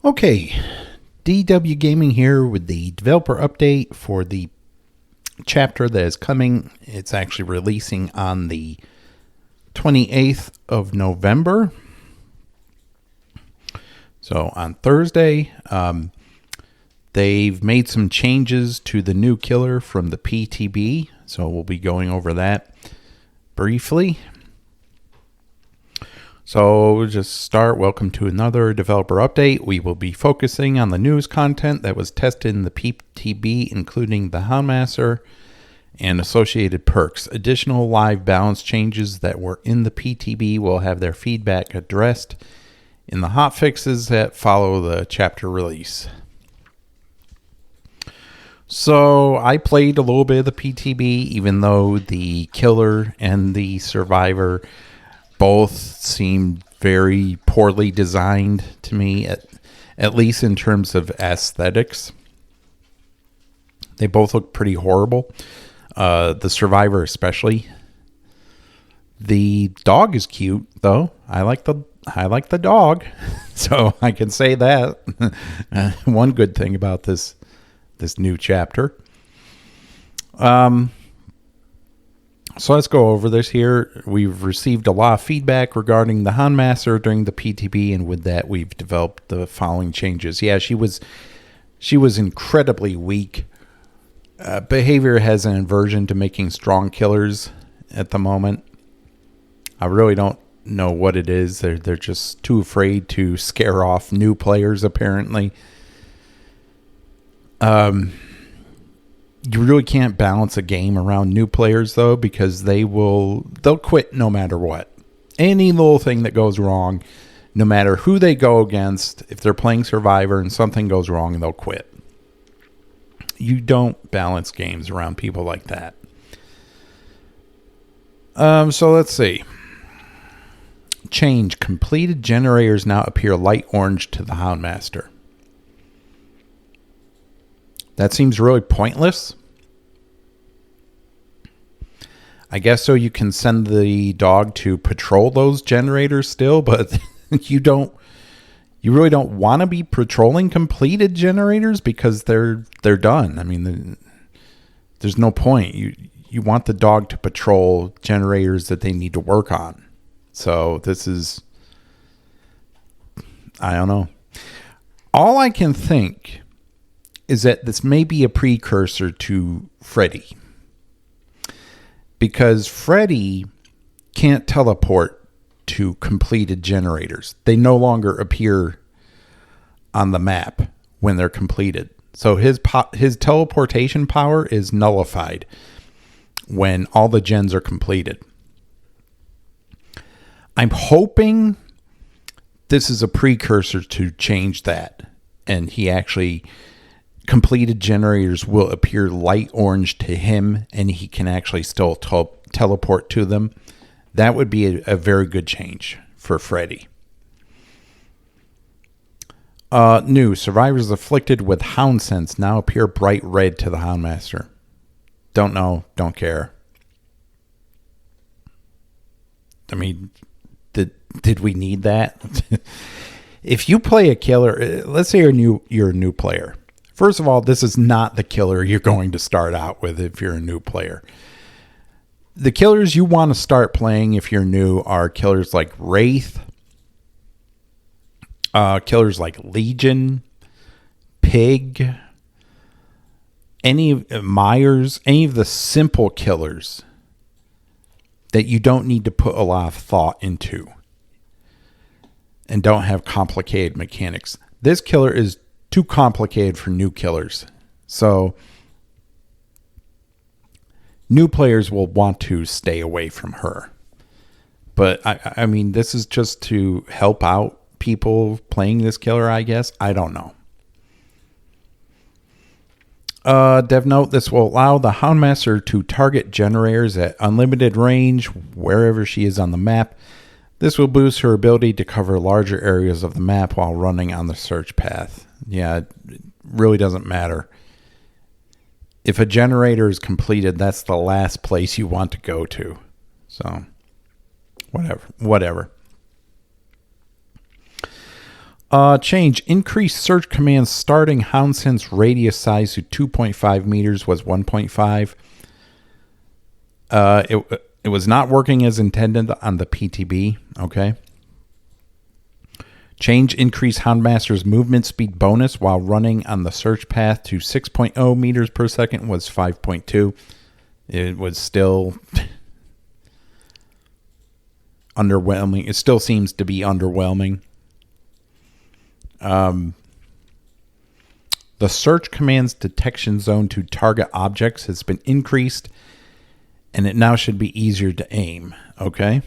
Okay, DW Gaming here with the developer update for the chapter that is coming. It's actually releasing on the 28th of November. So on Thursday, they've made some changes to the new killer from the PTB. So we'll be going over that briefly. So just start. Welcome to another developer update. We will be focusing on the news content that was tested in the PTB, including the Houndmaster and associated perks. Additional live balance changes that were in the PTB will have their feedback addressed in the hotfixes that follow the chapter release. So I played a little bit of the PTB, even though the killer and the survivor both seemed very poorly designed to me, at least in terms of aesthetics. They both look pretty horrible. The survivor especially. The dog is cute, though. I like the dog, so I can say that. One good thing about this new chapter. So let's go over this here. We've received a lot of feedback regarding the Houndmaster during the PTB, and with that, we've developed the following changes. Yeah, she was incredibly weak. Behavior has an aversion to making strong killers at the moment. I really don't know what it is. They're just too afraid to scare off new players, apparently. You really can't balance a game around new players, though, because they'll quit no matter what. Any little thing that goes wrong, no matter who they go against, if they're playing Survivor and something goes wrong, they'll quit. You don't balance games around people like that. So let's see. Change. Completed generators now appear light orange to the Houndmaster. That seems really pointless. I guess so you can send the dog to patrol those generators still, but you really don't want to be patrolling completed generators because they're done. I mean, there's no point. You want the dog to patrol generators that they need to work on. So this is, I don't know. All I can think is that this may be a precursor to Freddy. Because Freddy can't teleport to completed generators. They no longer appear on the map when they're completed. So his teleportation power is nullified when all the gens are completed. I'm hoping this is a precursor to change that. And he actually... completed generators will appear light orange to him, and he can actually still teleport to them. That would be a very good change for Freddy. New. Survivors afflicted with Hound Sense now appear bright red to the Houndmaster. Don't know. Don't care. I mean, did we need that? If you play a killer, let's say you're a new player. First of all, this is not the killer you're going to start out with if you're a new player. The killers you want to start playing if you're new are killers like Wraith, killers like Legion, Pig, Myers, any of the simple killers that you don't need to put a lot of thought into and don't have complicated mechanics. This killer is too complicated for new killers. So new players will want to stay away from her. But I mean, this is just to help out people playing this killer, I guess. I don't know. Dev note, this will allow the Houndmaster to target generators at unlimited range wherever she is on the map. This will boost her ability to cover larger areas of the map while running on the search path. Yeah, it really doesn't matter. If a generator is completed, that's the last place you want to go to. So, whatever. Change. Increase search command's starting hound sense radius size to 2.5 meters was 1.5. It was not working as intended on the PTB. Okay. Change. Increase Houndmaster's movement speed bonus while running on the search path to 6.0 meters per second was 5.2. It was still underwhelming. It still seems to be underwhelming. The search command's detection zone to target objects has been increased, and it now should be easier to aim. Okay.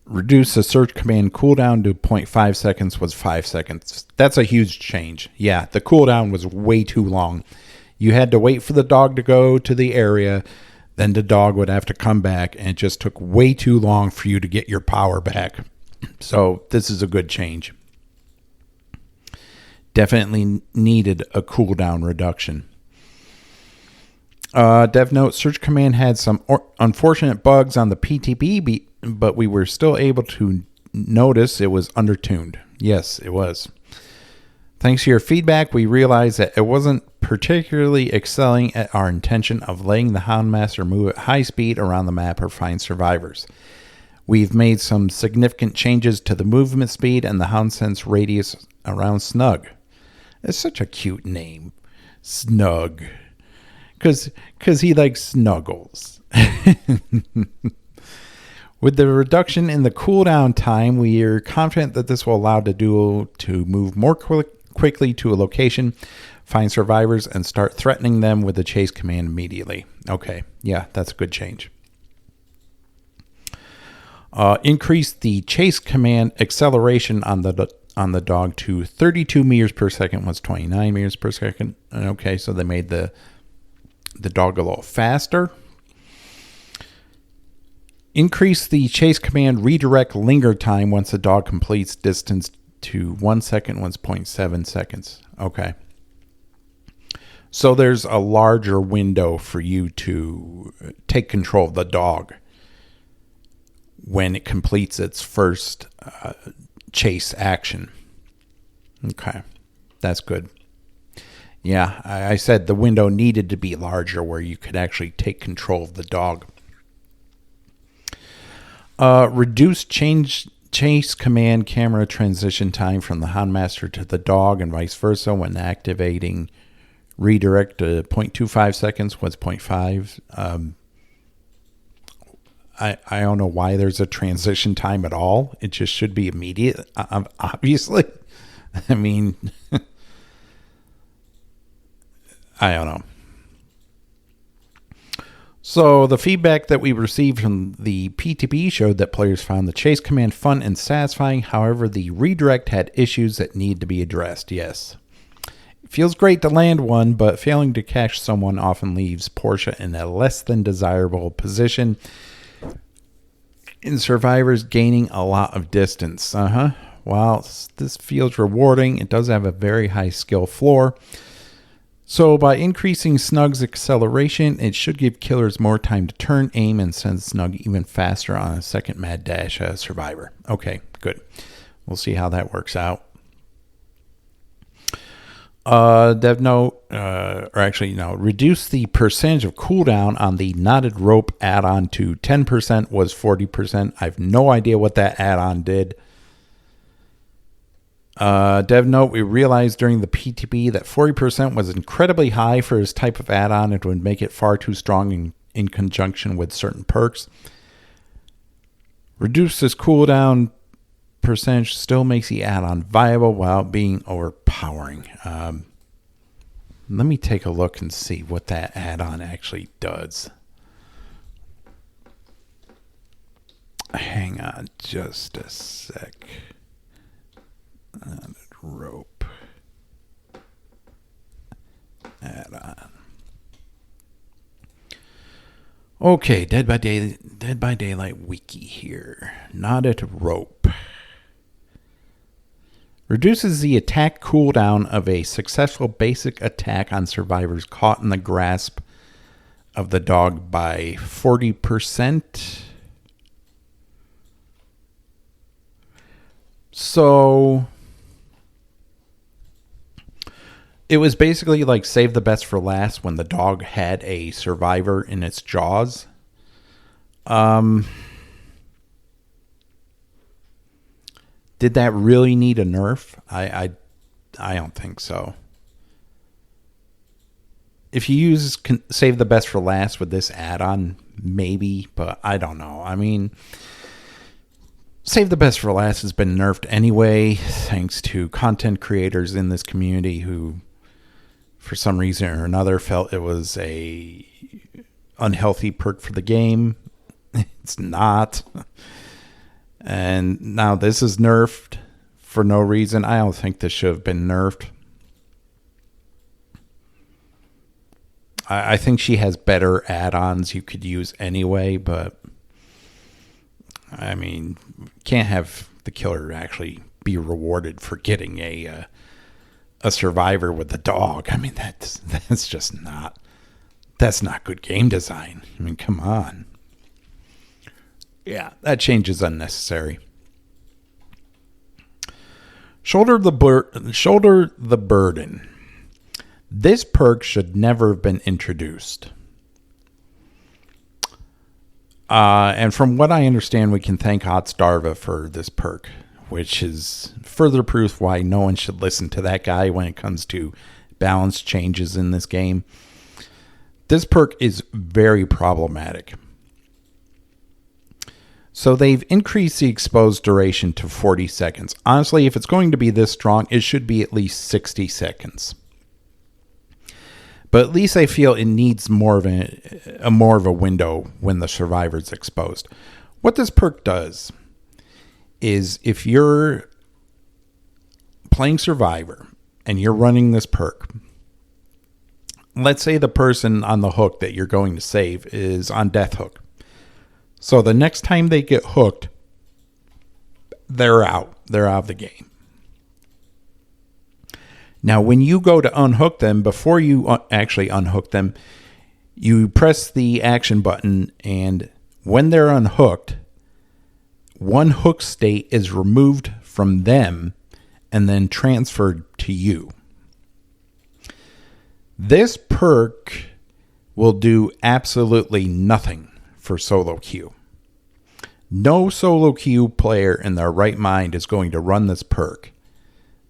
Reduce the search command cooldown to 0.5 seconds was 5 seconds. That's a huge change. Yeah, the cooldown was way too long. You had to wait for the dog to go to the area, then the dog would have to come back, and it just took way too long for you to get your power back. So this is a good change. Definitely needed a cooldown reduction. Dev note, search command had some unfortunate bugs on the PTB, but we were still able to notice it was undertuned. Yes, it was. Thanks to your feedback, we realized that it wasn't particularly excelling at our intention of letting the Houndmaster move at high speed around the map or find survivors. We've made some significant changes to the movement speed and the Hound sense radius around Snug. It's such a cute name. Snug. Because he likes snuggles. With the reduction in the cooldown time, we are confident that this will allow the duo to move more quickly to a location, find survivors, and start threatening them with the chase command immediately. Okay, yeah, that's a good change. Increase the chase command acceleration on the dog to 32 meters per second was 29 meters per second. Okay, so they made the dog a little faster. Increase the chase command redirect linger time once the dog completes distance to 1 second was 0.7 seconds. Okay. So there's a larger window for you to take control of the dog when it completes its first chase action. Okay. That's good. Yeah, I said the window needed to be larger where you could actually take control of the dog. Reduce chase command camera transition time from the Houndmaster to the dog and vice versa when activating redirect to 0.25 seconds was 0.5. I don't know why there's a transition time at all. It just should be immediate, obviously. I mean, I don't know. So the feedback that we received from the PTB showed that players found the chase command fun and satisfying. However, the redirect had issues that need to be addressed. Yes. It feels great to land one, but failing to catch someone often leaves Portia in a less than desirable position. In survivors gaining a lot of distance. While this feels rewarding, it does have a very high skill floor. So by increasing Snug's acceleration, it should give killers more time to turn, aim, and send Snug even faster on a second mad dash as Survivor. Okay, good. We'll see how that works out. Dev note, reduce the percentage of cooldown on the knotted rope add-on to 10% was 40%. I have no idea what that add-on did. Dev note, we realized during the PTB that 40% was incredibly high for this type of add-on. It would make it far too strong in conjunction with certain perks. Reduce this cooldown percentage still makes the add-on viable while being overpowering. Let me take a look and see what that add-on actually does. Hang on just a sec. Rope add-on. Okay, Dead by Daylight wiki here. Knotted rope. Reduces the attack cooldown of a successful basic attack on survivors caught in the grasp of the dog by 40%. So It was basically like save the best for last when the dog had a survivor in its jaws. Did that really need a nerf? I don't think so. If you use save the best for last with this add-on, maybe, but I don't know. I mean, save the best for last has been nerfed anyway, thanks to content creators in this community who, for some reason or another, felt it was a unhealthy perk for the game. It's not. And now this is nerfed for no reason. I don't think this should have been nerfed. I think she has better add-ons you could use anyway, but I mean, can't have the killer actually be rewarded for getting a survivor with the dog. I mean, that's just not, that's not good game design. I mean, come on. Yeah, that change is unnecessary. Shoulder the burden. This perk should never have been introduced. And from what I understand, we can thank Hot Starva for this perk, which is further proof why no one should listen to that guy when it comes to balance changes in this game. This perk is very problematic. So they've increased the exposed duration to 40 seconds. Honestly, if it's going to be this strong, it should be at least 60 seconds. But at least I feel it needs more of a window when the survivor's exposed. What this perk does is if you're playing Survivor and you're running this perk, let's say the person on the hook that you're going to save is on death hook. So the next time they get hooked, they're out. They're out of the game. Now, when you go to unhook them, before you actually unhook them, you press the action button, and when they're unhooked, one hook state is removed from them and then transferred to you. This perk will do absolutely nothing for solo queue. No solo queue player in their right mind is going to run this perk,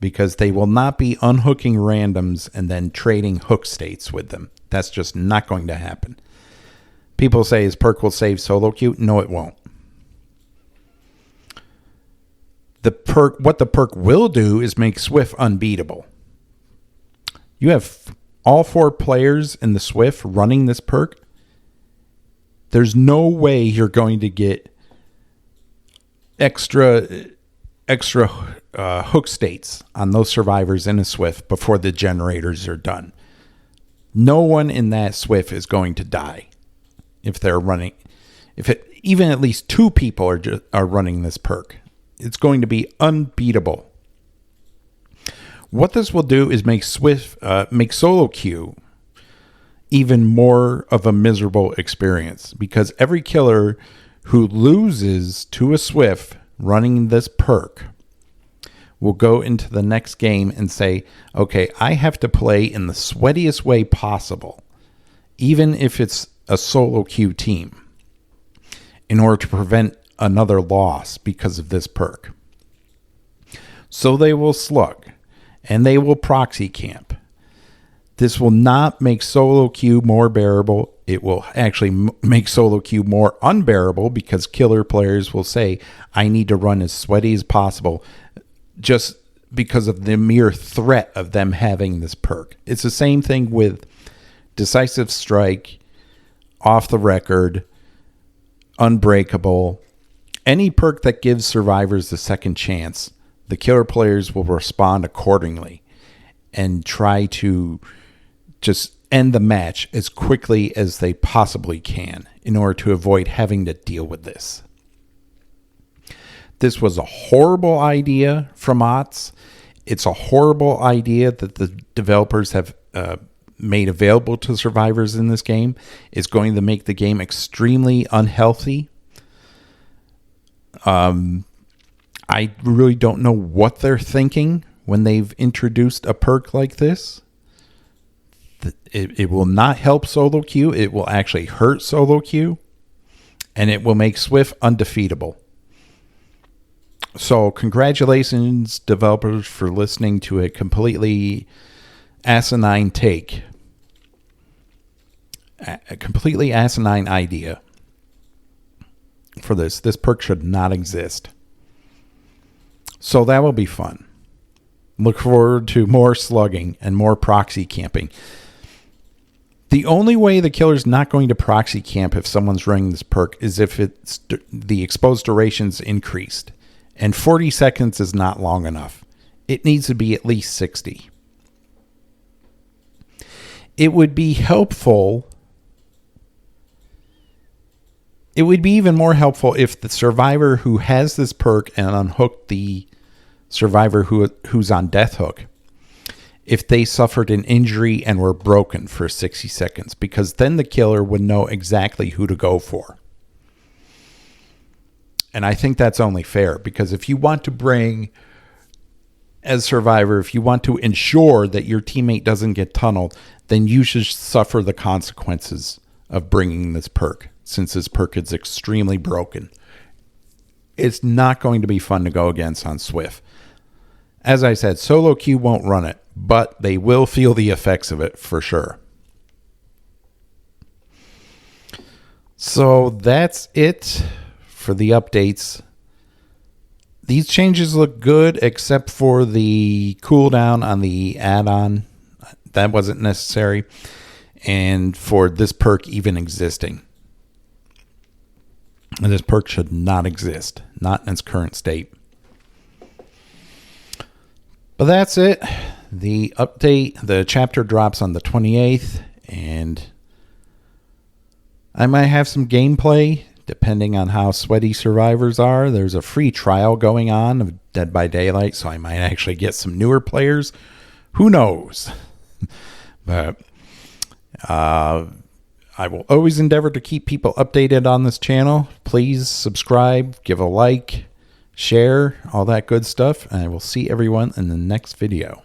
because they will not be unhooking randoms and then trading hook states with them. That's just not going to happen. People say his perk will save solo queue. No, it won't. What the perk will do is make Swift unbeatable. You have all 4 players in the Swift running this perk. There's no way you're going to get extra hook states on those survivors in a Swift before the generators are done. No one in that Swift is going to die if they're running. Even at least 2 people are running this perk, it's going to be unbeatable. What this will do is make solo queue even more of a miserable experience, because every killer who loses to a Swift running this perk will go into the next game and say, okay, I have to play in the sweatiest way possible, even if it's a solo queue team, in order to prevent another loss because of this perk. So they will slug, and they will proxy camp. This will not make solo queue more bearable. It will actually make solo queue more unbearable, because killer players will say, I need to run as sweaty as possible, just because of the mere threat of them having this perk. It's the same thing with Decisive Strike, Off the Record, Unbreakable. Any perk that gives survivors the second chance, the killer players will respond accordingly and try to just end the match as quickly as they possibly can in order to avoid having to deal with this. This was a horrible idea from OTS. It's a horrible idea that the developers have made available to survivors in this game. It's going to make the game extremely unhealthy. I really don't know what they're thinking when they've introduced a perk like this. It will not help solo queue. It will actually hurt solo queue. And it will make Swift undefeatable. So congratulations, developers, for listening to a completely asinine take. A completely asinine idea for this. This perk should not exist. So that will be fun. Look forward to more slugging and more proxy camping. The only way the killer's not going to proxy camp if someone's running this perk is if it's the exposed duration's increased. And 40 seconds is not long enough. It needs to be at least 60. It would be helpful. It would be even more helpful if the survivor who has this perk and unhooked the survivor who's on death hook, if they suffered an injury and were broken for 60 seconds, because then the killer would know exactly who to go for. And I think that's only fair, because if you want to bring, as survivor, if you want to ensure that your teammate doesn't get tunneled, then you should suffer the consequences of bringing this perk, since this perk is extremely broken. It's not going to be fun to go against on Swift. As I said, solo queue won't run it, but they will feel the effects of it for sure. So that's it for the updates. These changes look good, except for the cooldown on the add-on. That wasn't necessary. And for this perk even existing. And this perk should not exist. Not in its current state. But that's it. The update, the chapter drops on the 28th. And I might have some gameplay, depending on how sweaty survivors are. There's a free trial going on of Dead by Daylight, so I might actually get some newer players. Who knows? But I will always endeavor to keep people updated on this channel. Please subscribe, give a like, share, all that good stuff. And I will see everyone in the next video.